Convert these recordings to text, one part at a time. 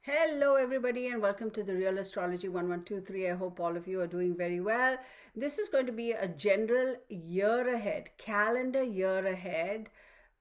Hello, everybody, and welcome to the Real Astrology 1123. I hope all of you are doing very well. This is going to be a general year ahead, calendar year ahead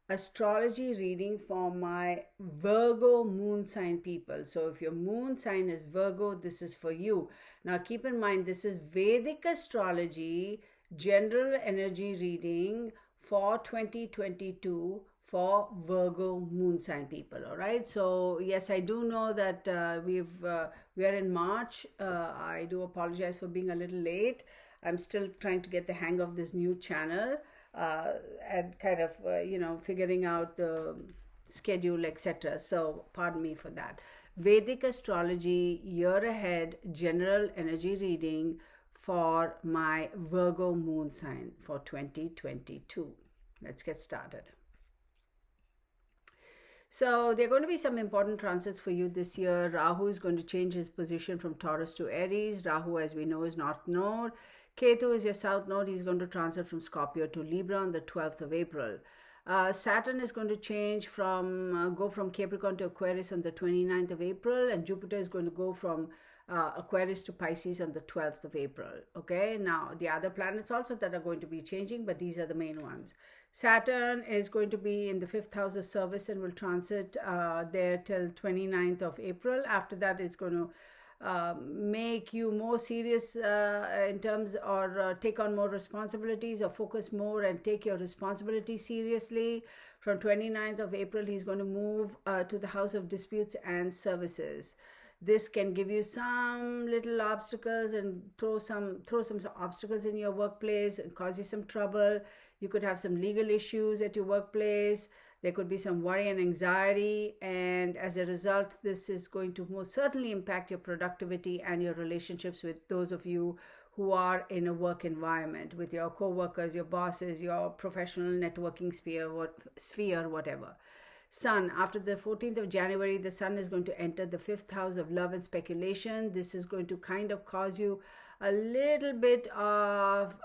astrology reading for my Virgo moon sign people. So, if your moon sign is Virgo, this is for you. Now, keep in mind, this is Vedic Astrology general energy reading for 2022 for Virgo moon sign people. All right, so yes, I do know that we are in March. I do apologize for being a little late. I'm still trying to get the hang of this new channel and kind of figuring out the schedule, etc. So pardon me for that. Vedic Astrology year ahead general energy reading for my Virgo moon sign for 2022. Let's get started. So there are going to be some important transits for you this year. Rahu is going to change his position from Taurus to Aries. Rahu, as we know, is North Node. Ketu is your South Node. He's going to transit from Scorpio to Libra on the 12th of April. Saturn is going to change go from Capricorn to Aquarius on the 29th of April, and Jupiter is going to go from Aquarius to Pisces on the 12th of April. Okay, now the other planets also that are going to be changing, but these are the main ones. Saturn is going to be in the 5th house of service and will transit there till 29th of April. After that, it's going to make you more serious in terms or take on more responsibilities or focus more and take your responsibility seriously. From 29th of April, he's going to move to the house of disputes and services. This can give you some little obstacles and throw some obstacles in your workplace and cause you some trouble. You could have some legal issues at your workplace. There could be some worry and anxiety, and as a result, this is going to most certainly impact your productivity and your relationships with those of you who are in a work environment, with your co-workers, your bosses, your professional networking sphere, whatever. Sun, after the 14th of January, the Sun is going to enter the 5th house of love and speculation. This is going to kind of cause you a little bit of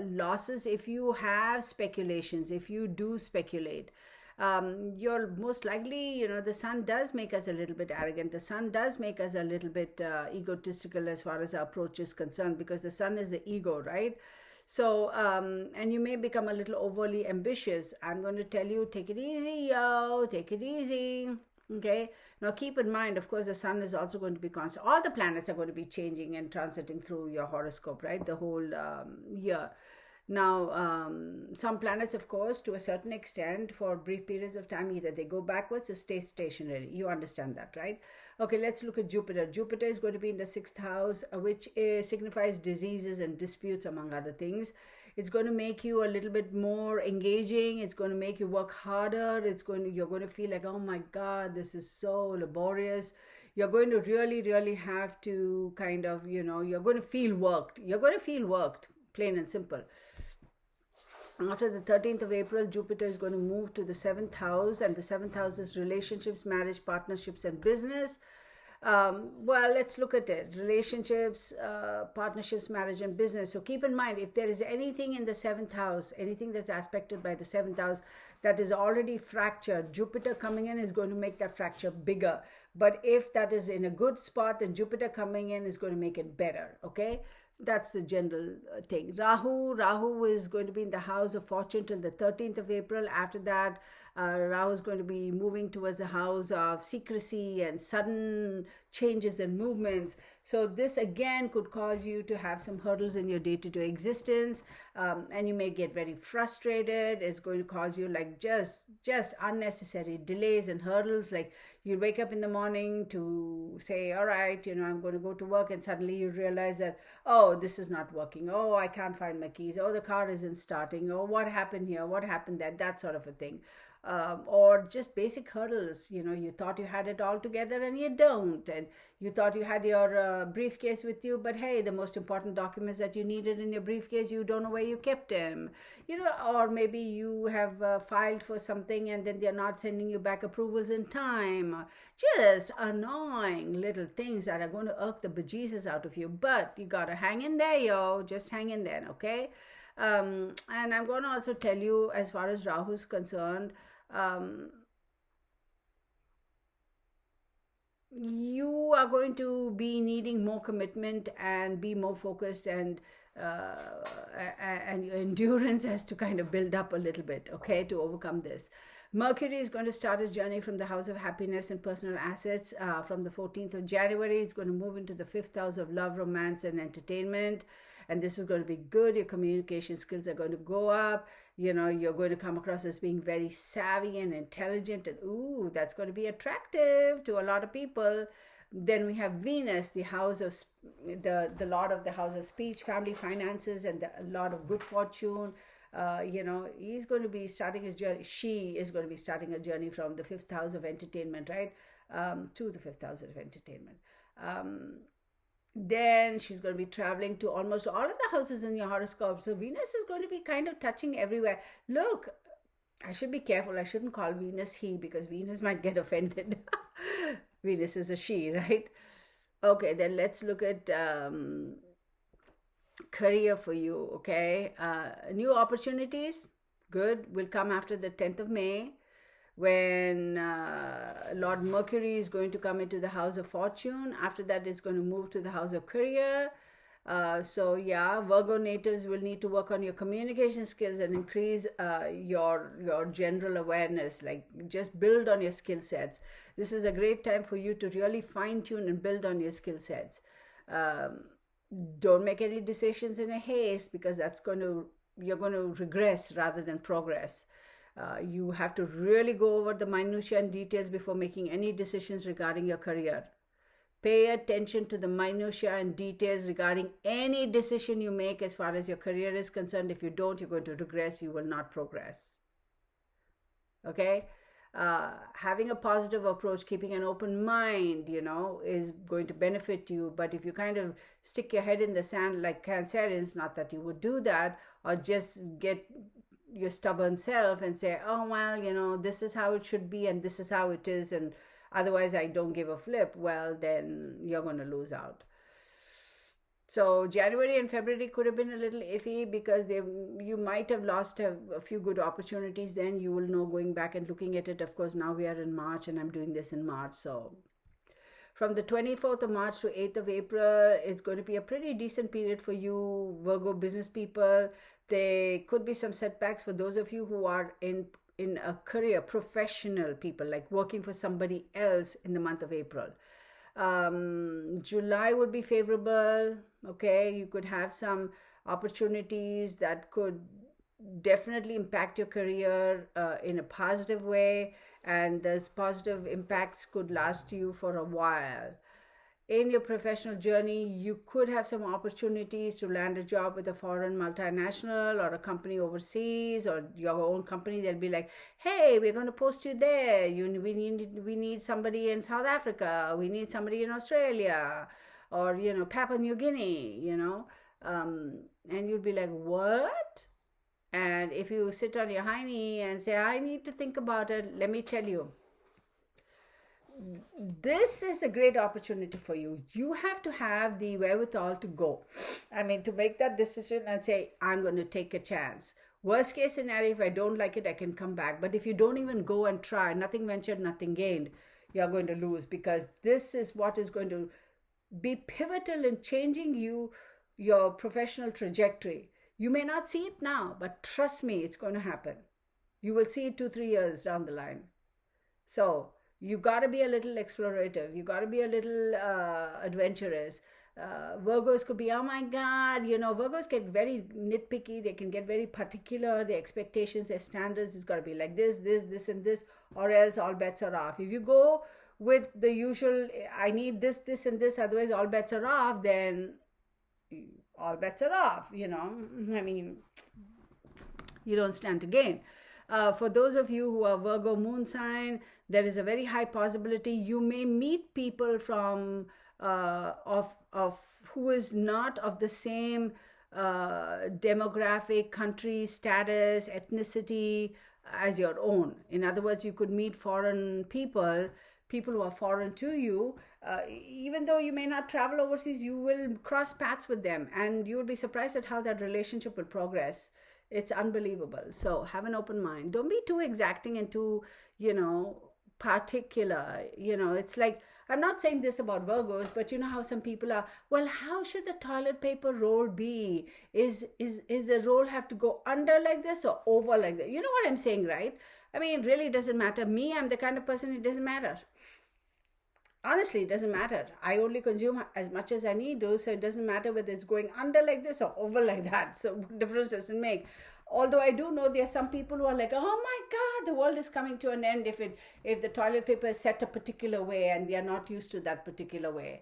losses if you have speculations, if you do speculate. You're most likely, the Sun does make us a little bit arrogant. The Sun does make us a little bit egotistical as far as our approach is concerned, because the Sun is the ego, right? So, and you may become a little overly ambitious. I'm going to tell you, take it easy, yo, take it easy. Okay. Now, keep in mind, of course, the Sun is also going to be constant. All the planets are going to be changing and transiting through your horoscope, right? The whole year. Now, some planets, of course, to a certain extent, for brief periods of time, either they go backwards or stay stationary. You understand that, right? Okay, let's look at Jupiter. Jupiter is going to be in the 6th house, which signifies diseases and disputes, among other things. It's going to make you a little bit more engaging. It's going to make you work harder. You're going to feel like, oh my God, this is so laborious. You're going to really, really have to kind of, you're going to feel worked. You're going to feel worked, plain and simple. After the 13th of April, Jupiter is going to move to the 7th house, and the 7th house is relationships, marriage, partnerships, and business. Well, let's look at it. Relationships, partnerships, marriage, and business. So keep in mind, if there is anything in the 7th house, anything that's aspected by the 7th house that is already fractured, Jupiter coming in is going to make that fracture bigger. But if that is in a good spot, then Jupiter coming in is going to make it better, okay? That's the general thing. Rahu is going to be in the house of fortune till the 13th of April. After that, Rahu is going to be moving towards the house of secrecy and sudden changes and movements. So this again could cause you to have some hurdles in your day-to-day existence, and you may get very frustrated. It's going to cause you like just unnecessary delays and hurdles. Like you wake up in the morning to say, all right, I'm going to go to work, and suddenly you realize that, oh, this is not working. Oh, I can't find my keys. Oh, the car isn't starting. Oh, what happened here? What happened there? That sort of a thing. Or just basic hurdles. You thought you had it all together and you don't, and you thought you had your briefcase with you, but hey, the most important documents that you needed in your briefcase, you don't know where you kept them. Or maybe you have filed for something and then they're not sending you back approvals in time. Just annoying little things that are going to irk the bejesus out of you, but you gotta hang in there, yo. Just hang in there, okay? And I'm going to also tell you, as far as Rahu is concerned, you are going to be needing more commitment and be more focused, and your endurance has to kind of build up a little bit, okay, to overcome this. Mercury is going to start its journey from the house of happiness and personal assets from the 14th of January. It's going to move into the 5th house of love, romance, and entertainment. And this is going to be good. Your communication skills are going to go up. You know, you're going to come across as being very savvy and intelligent. And ooh, that's going to be attractive to a lot of people. Then we have Venus, the house of the lord of the house of speech, family, finances, and the lord of good fortune. You know, he's going to be starting his journey. She is going to be starting a journey from the 5th house of entertainment, right, to the 5th house of entertainment. Then she's going to be traveling to almost all of the houses in your horoscope. So Venus is going to be kind of touching everywhere. Look, I should be careful. I shouldn't call Venus he, because Venus might get offended. Venus is a she, right? Okay, then let's look at career for you, okay? New opportunities, good, will come after the 10th of May, when Lord Mercury is going to come into the house of fortune. After that, it's going to move to the house of career. So yeah, Virgo natives will need to work on your communication skills and increase your general awareness. Like, just build on your skill sets. This is a great time for you to really fine tune and build on your skill sets. Don't make any decisions in a haste, because you're going to regress rather than progress. You have to really go over the minutiae and details before making any decisions regarding your career. Pay attention to the minutiae and details regarding any decision you make as far as your career is concerned. If you don't, you're going to regress. You will not progress. Okay? Having a positive approach, keeping an open mind, you know, is going to benefit you. But if you kind of stick your head in the sand like Cancerians, not that you would do that, or just get your stubborn self and say, oh, well, you know, this is how it should be and this is how it is, and otherwise I don't give a flip, well, then you're going to lose out. So January and February could have been a little iffy, because you might have lost a few good opportunities. Then you will know going back and looking at it. Of course, now we are in March and I'm doing this in March. So from the 24th of March to 8th of April, it's going to be a pretty decent period for you, Virgo business people. There could be some setbacks for those of you who are in a career, professional people, like working for somebody else in the month of April. July would be favorable. Okay, you could have some opportunities that could definitely impact your career in a positive way, and those positive impacts could last you for a while. In your professional journey, you could have some opportunities to land a job with a foreign multinational or a company overseas, or your own company. They'll be like, hey, we're going to post you there. We need somebody in South Africa. We need somebody in Australia, or, you know, Papua New Guinea, you know. And you'll be like, what? And if you sit on your hiney and say, I need to think about it, let me tell you, this is a great opportunity for you. You have to have the wherewithal to go. I mean, to make that decision and say, I'm going to take a chance. Worst case scenario, if I don't like it, I can come back. But if you don't even go and try, nothing ventured, nothing gained, you're going to lose, because this is what is going to be pivotal in changing your professional trajectory. You may not see it now, but trust me, it's going to happen. You will see it 2-3 years down the line. So you got to be a little explorative. You got to be a little adventurous. Virgos could be, oh my God, you know, Virgos get very nitpicky. They can get very particular. Their expectations, their standards, it's got to be like this, and this, or else all bets are off. If you go with the usual, I need this, and this, otherwise all bets are off, then all bets are off, you know. I mean, you don't stand to gain. For those of you who are Virgo moon sign, there is a very high possibility you may meet people from of who is not of the same demographic, country, status, ethnicity as your own. In other words, you could meet foreign people who are foreign to you. Even though you may not travel overseas, you will cross paths with them, and you will be surprised at how that relationship will progress. It's unbelievable. So have an open mind. Don't be too exacting and too, you know, particular. You know, it's like, I'm not saying this about Virgos, but you know how some people are, well, how should the toilet paper roll be? Is the roll have to go under like this or over like that? You know what I'm saying, right? I mean, it really doesn't matter. Me, I'm the kind of person, it doesn't matter. Honestly, it doesn't matter. I only consume as much as I need to, so it doesn't matter whether it's going under like this or over like that. So what difference does it make? Although I do know there are some people who are like, oh my God, the world is coming to an end if the toilet paper is set a particular way and they are not used to that particular way.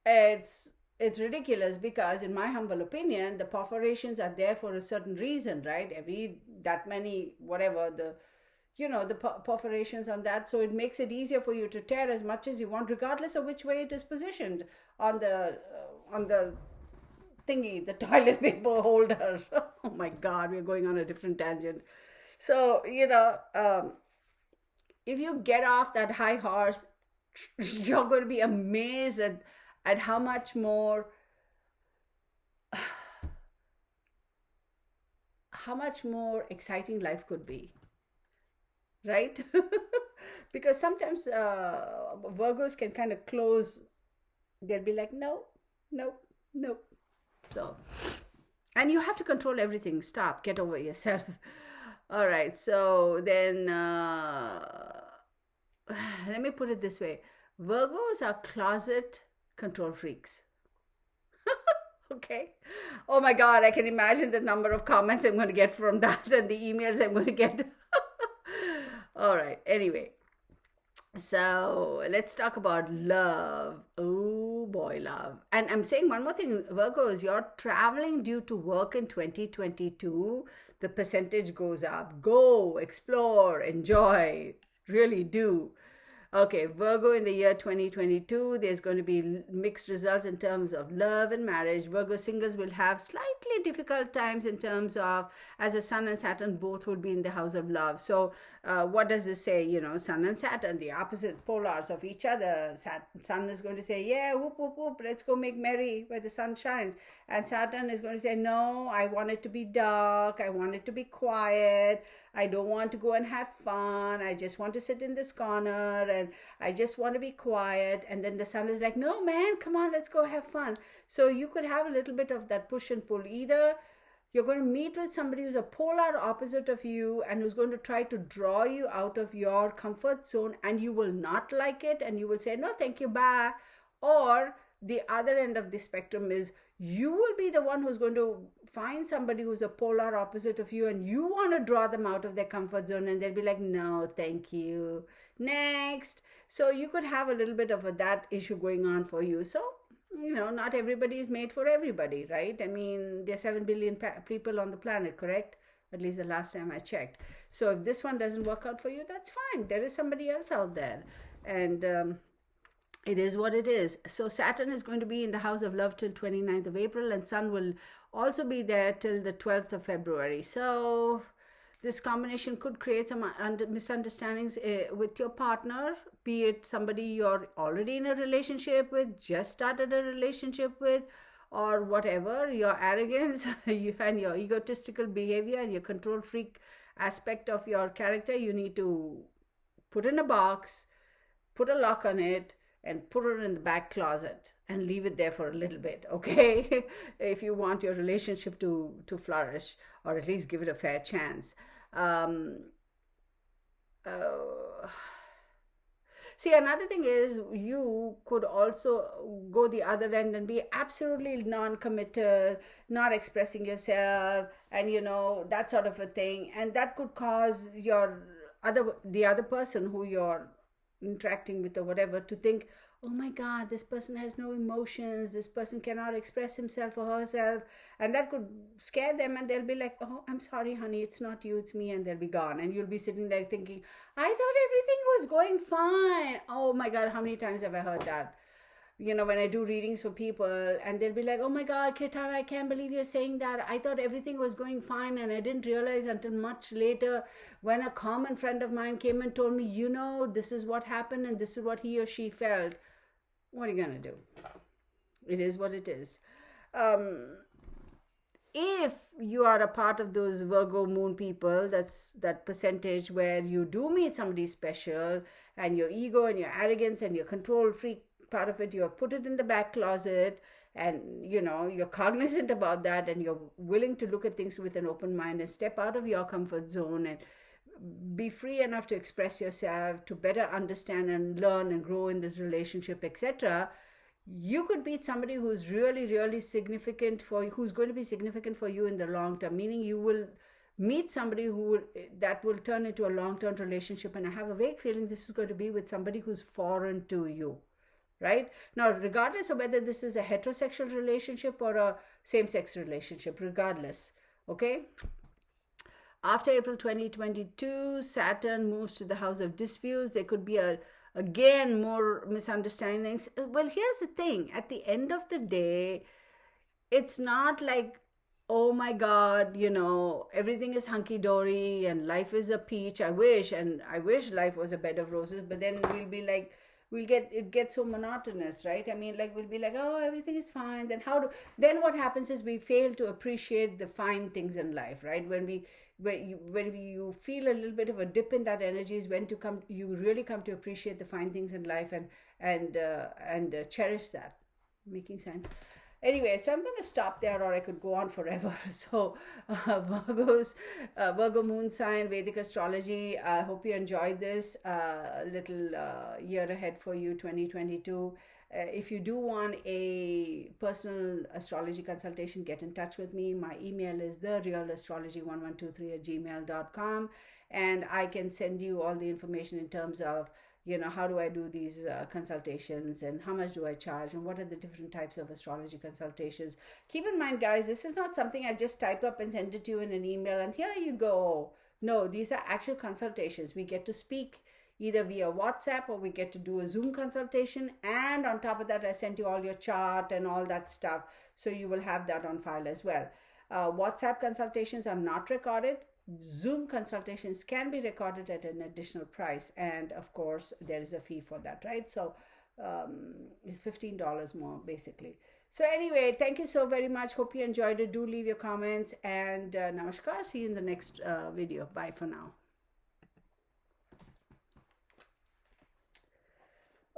It's ridiculous, because in my humble opinion, the perforations are there for a certain reason, right? Every that many, whatever the perforations on that, so it makes it easier for you to tear as much as you want, regardless of which way it is positioned on the thingy, the toilet paper holder. Oh my God, we're going on a different tangent. So if you get off that high horse, you're going to be amazed at how much more exciting life could be. Right? Because sometimes Virgos can kind of close. They'll be like, no. So, and you have to control everything. Stop. Get over yourself. All right. So then, let me put it this way. Virgos are closet control freaks. Okay. Oh my God. I can imagine the number of comments I'm going to get from that and the emails I'm going to get. All right. Anyway, so let's talk about love. Oh boy, love. And I'm saying one more thing, Virgos, you're traveling due to work in 2022. The percentage goes up. Go, explore, enjoy. Really do. Okay, Virgo in the year 2022, there's going to be mixed results in terms of love and marriage. Virgo singles will have slightly difficult times in terms of, as the Sun and Saturn both will be in the house of love. So what does this say? Sun and Saturn, the opposite polars of each other. Sun is going to say, yeah, whoop, whoop, whoop, let's go make merry where the sun shines. And Saturn is going to say, no, I want it to be dark. I want it to be quiet. I don't want to go and have fun. I just want to sit in this corner and I just want to be quiet. And then the Sun is like, no, man, come on, let's go have fun. So you could have a little bit of that push and pull. Either you're going to meet with somebody who's a polar opposite of you and who's going to try to draw you out of your comfort zone, and you will not like it and you will say, no, thank you, bye. Or the other end of the spectrum is you will be the one who's going to find somebody who's a polar opposite of you and you want to draw them out of their comfort zone, and they'll be like, no, thank you, next. So you could have a little bit of that issue going on for you. So, not everybody is made for everybody, right? I mean, there are 7 billion people on the planet, correct? At least the last time I checked. So if this one doesn't work out for you, that's fine. There is somebody else out there. And it is what it is. So Saturn is going to be in the house of love till 29th of April, and Sun will also be there till the 12th of February. So this combination could create some misunderstandings with your partner, be it somebody you're already in a relationship with, just started a relationship with, or whatever. Your arrogance and your egotistical behavior and your control freak aspect of your character, you need to put in a box, put a lock on it, and put it in the back closet and leave it there for a little bit, okay? If you want your relationship to flourish, or at least give it a fair chance. See, another thing is you could also go the other end and be absolutely non-committal, not expressing yourself, and that sort of a thing, and that could cause the other person who you're interacting with or whatever to think, oh my God, this person has no emotions, this person cannot express himself or herself, and that could scare them, and they'll be like, oh, I'm sorry, honey, it's not you, it's me, and they'll be gone, and you'll be sitting there thinking, I thought everything was going fine. Oh my God, how many times have I heard that? When I do readings for people, and they'll be like, oh my God, Kirtana, I can't believe you're saying that. I thought everything was going fine, and I didn't realize until much later when a common friend of mine came and told me, this is what happened and this is what he or she felt. What are you going to do? It is what it is. if you are a part of those Virgo moon people, that's that percentage where you do meet somebody special, and your ego and your arrogance and your control freak part of it, you have put it in the back closet, and you're cognizant about that, and you're willing to look at things with an open mind and step out of your comfort zone and be free enough to express yourself, to better understand and learn and grow in this relationship, etc. You could meet somebody who's really, really significant for you, who's going to be significant for you in the long term, meaning you will meet somebody that will turn into a long-term relationship. And I have a vague feeling this is going to be with somebody who's foreign to you, right? Now, regardless of whether this is a heterosexual relationship or a same-sex relationship, regardless, okay? After April 2022, Saturn moves to the house of disputes. There could be again more misunderstandings. Well, here's the thing. At the end of the day, it's not like, oh my God, everything is hunky-dory and life is a peach. I wish life was a bed of roses, but then we'll be like, it gets so monotonous, right? I mean, like, we'll be like, oh, everything is fine. Then what happens is we fail to appreciate the fine things in life, right? When you feel a little bit of a dip in that energy is when you really come to appreciate the fine things in life and cherish that. Making sense? Anyway, so I'm going to stop there, or I could go on forever. So Virgo moon sign, Vedic astrology. I hope you enjoyed this little year ahead for you, 2022. If you do want a personal astrology consultation, get in touch with me. My email is therealastrology1123@gmail.com, and I can send you all the information in terms of how do I do these consultations, and how much do I charge, and what are the different types of astrology consultations. Keep in mind, guys, this is not something I just type up and send it to you in an email and here you go. No, these are actual consultations. We get to speak either via WhatsApp, or we get to do a Zoom consultation, and on top of that, I send you all your chart and all that stuff, so you will have that on file as well. WhatsApp consultations are not recorded. Zoom consultations can be recorded at an additional price, and of course there is a fee for that, right? So it's $15 more basically. So anyway, thank you so very much. Hope you enjoyed it. Do leave your comments, and namaskar. See you in the next video. Bye for now.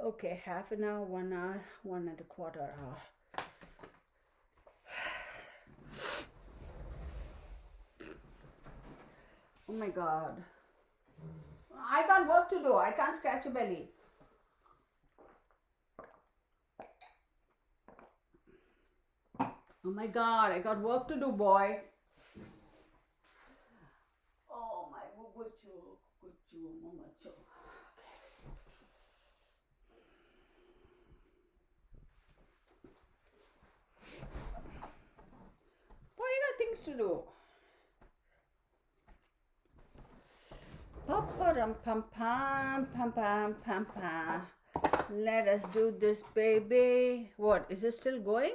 Okay, half an hour, 1 hour, 1.25 hour. Oh my God. I got work to do. I can't scratch a belly. Oh my God, I got work to do, boy. Oh my, boy, you got things to do. Let us do this, baby. What, is it still going?